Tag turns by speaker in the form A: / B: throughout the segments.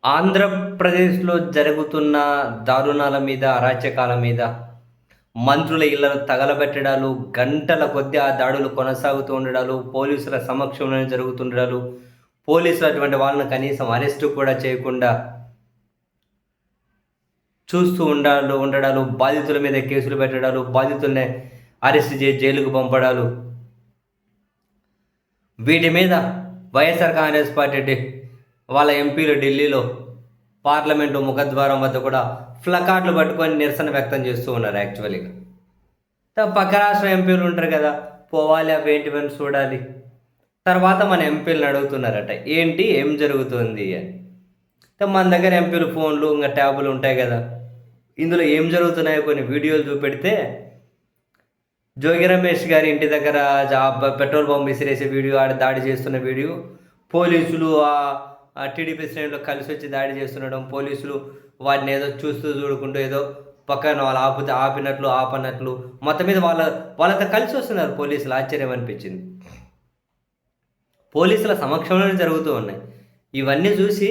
A: ఆంధ్రప్రదేశ్‌లో జరుగుతున్న దారుణాల మీద, అరాచకాల మీద, మంత్రుల ఇళ్లను తగలబెట్టడాలు, గంటల కొద్దీ ఆ దాడులు కొనసాగుతూ ఉండడాలు, పోలీసుల సమక్షంలోనే జరుగుతుండడాలు, పోలీసులు అటువంటి వాళ్ళని కనీసం అరెస్టు కూడా చేయకుండా చూస్తూ ఉండడాలు, బాధితుల మీద కేసులు పెట్టడాలు, బాధితుల్ని అరెస్ట్ చేసి జైలుకు పంపడాలు. వీటి మీద వైఎస్ఆర్ కాంగ్రెస్ పార్టీ వాళ్ళ ఎంపీలు ఢిల్లీలో పార్లమెంటు ముఖద్వారం వద్ద కూడా ప్లకార్డులు పట్టుకొని నిరసన వ్యక్తం చేస్తూ ఉన్నారు. యాక్చువల్గా పక్క రాష్ట్ర ఎంపీలు ఉంటారు కదా, పోవాలి అవేంటివని చూడాలి. తర్వాత మన ఎంపీలను అడుగుతున్నారట, ఏంటి ఏం జరుగుతుంది అని. మన దగ్గర ఎంపీలు ఫోన్లు ఇంకా ట్యాబులు ఉంటాయి కదా, ఇందులో ఏం జరుగుతున్నాయో కొన్ని వీడియోలు చూపెడితే జోగి రమేష్ గారి ఇంటి దగ్గర పెట్రోల్ పంప్ విసిరేసే వీడియో, ఆడ దాడి చేస్తున్న వీడియో, పోలీసులు ఆ టీడీపీ శ్రేణులు కలిసి వచ్చి దాడి చేస్తుండడం, పోలీసులు వాటిని ఏదో చూస్తూ చూడుకుంటూ ఏదో పక్కన వాళ్ళు ఆపనట్లు మొత్తం మీద వాళ్ళతో కలిసి వస్తున్నారు పోలీసులు. ఆశ్చర్యం అనిపించింది. పోలీసుల సమక్షంలోనే జరుగుతూ ఉన్నాయి ఇవన్నీ. చూసి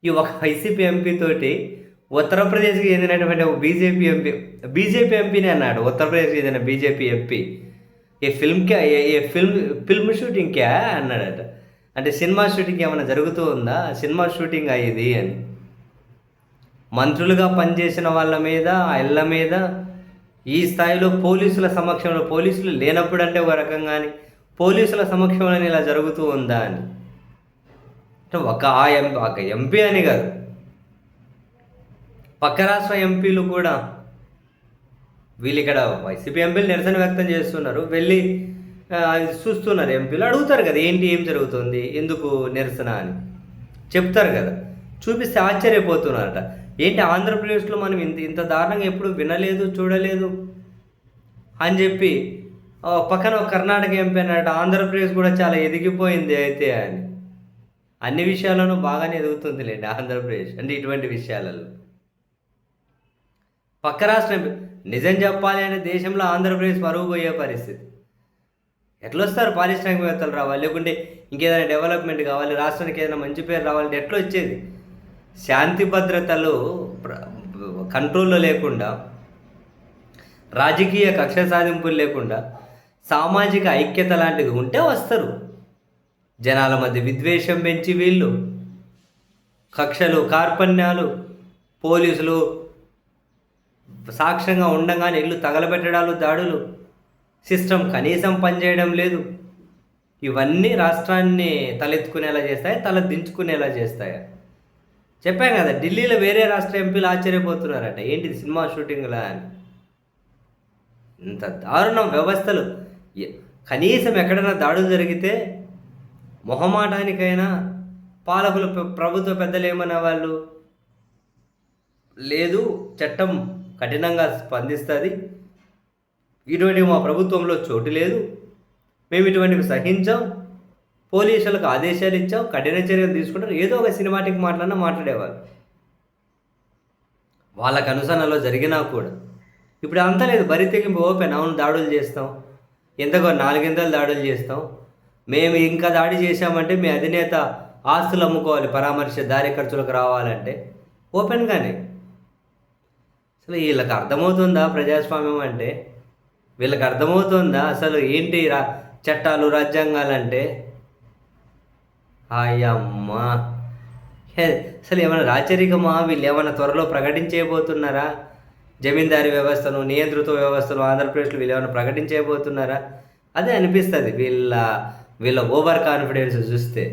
A: ఈ ఒక వైసీపీ ఎంపీ తోటి ఉత్తరప్రదేశ్కి చెందినటువంటి ఒక బీజేపీ ఎంపీని అన్నాడు. ఉత్తరప్రదేశ్కి చెందిన బీజేపీ ఎంపీ ఫిల్మ్ షూటింగ్ క్యా అన్నాడట. అంటే సినిమా షూటింగ్ ఏమైనా జరుగుతూ ఉందా, సినిమా షూటింగ్ అయ్యేది అని. మంత్రులుగా పనిచేసిన వాళ్ళ మీద, ఇళ్ళ మీద ఈ స్థాయిలో పోలీసుల సమక్షంలో, పోలీసులు లేనప్పుడు అంటే ఒక రకంగాని, పోలీసుల సమక్షంలో ఇలా జరుగుతూ ఉందా అని. అంటే ఒక ఎంపీ అని కాదు, పక్క రాష్ట్ర ఎంపీలు కూడా వీళ్ళు ఇక్కడ వైసీపీ ఎంపీలు నిరసన వ్యక్తం చేస్తున్నారు, వెళ్ళి చూస్తున్నారు. ఎంపీలు అడుగుతారు కదా, ఏంటి ఏం జరుగుతుంది, ఎందుకు నిరసన అని చెప్తారు కదా, చూపిస్తే ఆశ్చర్యపోతున్నారట. ఏంటి ఆంధ్రప్రదేశ్లో మనం ఇంత దారుణంగా ఎప్పుడు వినలేదు, చూడలేదు అని చెప్పి పక్కన ఒక కర్ణాటక ఎంపీ అన్నట్టు ఆంధ్రప్రదేశ్ కూడా చాలా ఎదిగిపోయింది అయితే అని. అన్ని విషయాల్లోనూ బాగానే ఎదుగుతుందిలేండి ఆంధ్రప్రదేశ్, అంటే ఇటువంటి విషయాలలో. పక్క రాష్ట్రం నిజం చెప్పాలి అంటే దేశంలో ఆంధ్రప్రదేశ్ పరువు పోయే పరిస్థితి. ఎట్లా వస్తారు పారిశ్రామికవేత్తలు రావాలి, లేకుంటే ఇంకేదైనా డెవలప్మెంట్ కావాలి, రాష్ట్రానికి ఏదైనా మంచి పేరు రావాలంటే ఎట్లా వచ్చేది? శాంతి భద్రతలు కంట్రోల్లో లేకుండా, రాజకీయ కక్ష సాధింపులు లేకుండా, సామాజిక ఐక్యత లాంటిది ఉంటే వస్తారు. జనాల మధ్య విద్వేషం పెంచి వీళ్ళు కక్షలు, కార్పణ్యాలు, పోలీసులు సాక్ష్యంగా ఉండగానే ఇల్లు తగలబెట్టడాలు, దాడులు, సిస్టమ్ కనీసం పనిచేయడం లేదు. ఇవన్నీ రాష్ట్రాన్ని తలెత్తుకునేలా చేస్తాయి, తల దించుకునేలా చేస్తాయి. చెప్పాను కదా, ఢిల్లీలో వేరే రాష్ట్ర ఎంపీలు ఆశ్చర్యపోతున్నారట, ఏంటిది సినిమా షూటింగ్లా అని. ఇంత దారుణం వ్యవస్థలు. కనీసం ఎక్కడైనా దాడులు జరిగితే మొహమాటానికైనా పాలకులు, ప్రభుత్వ పెద్దలు ఏమన్నా వాళ్ళు, లేదు చట్టం కఠినంగా స్పందిస్తుంది, ఇటువంటివి మా ప్రభుత్వంలో చోటు లేదు, మేము ఇటువంటివి సహించాం, పోలీసులకు ఆదేశాలు ఇచ్చాం, కఠిన చర్యలు తీసుకుంటారు, ఏదో ఒక సినిమాటిక్ మాట్లాడేవాళ్ళు. వాళ్ళకు అనుసరణలో జరిగినా కూడా ఇప్పుడు అంతా లేదు. బరి తెగింపు ఓపెన్. అవును, దాడులు చేస్తాం, ఎంతకో 4 దాడులు చేస్తాం, మేము ఇంకా దాడి చేశామంటే మీ అధినేత ఆస్తులు అమ్ముకోవాలి, పరామర్శ దారి ఖర్చులకు రావాలంటే ఓపెన్గానే. అసలు వీళ్ళకి అర్థమవుతుందా ప్రజాస్వామ్యం అంటే? వీళ్ళకి అర్థమవుతుందా అసలు ఏంటి చట్టాలు, రాజ్యాంగాలంటే? అయ్యమ్మా, అసలు ఏమైనా రాచరికమా? వీళ్ళు ఏమైనా త్వరలో ప్రకటించేయబోతున్నారా? జమీందారీ వ్యవస్థను, నియంత్రిత వ్యవస్థను ఆంధ్రప్రదేశ్లో వీళ్ళు ఏమైనా ప్రకటించేయబోతున్నారా? అదే అనిపిస్తుంది వీళ్ళ ఓవర్ కాన్ఫిడెన్స్ చూస్తే.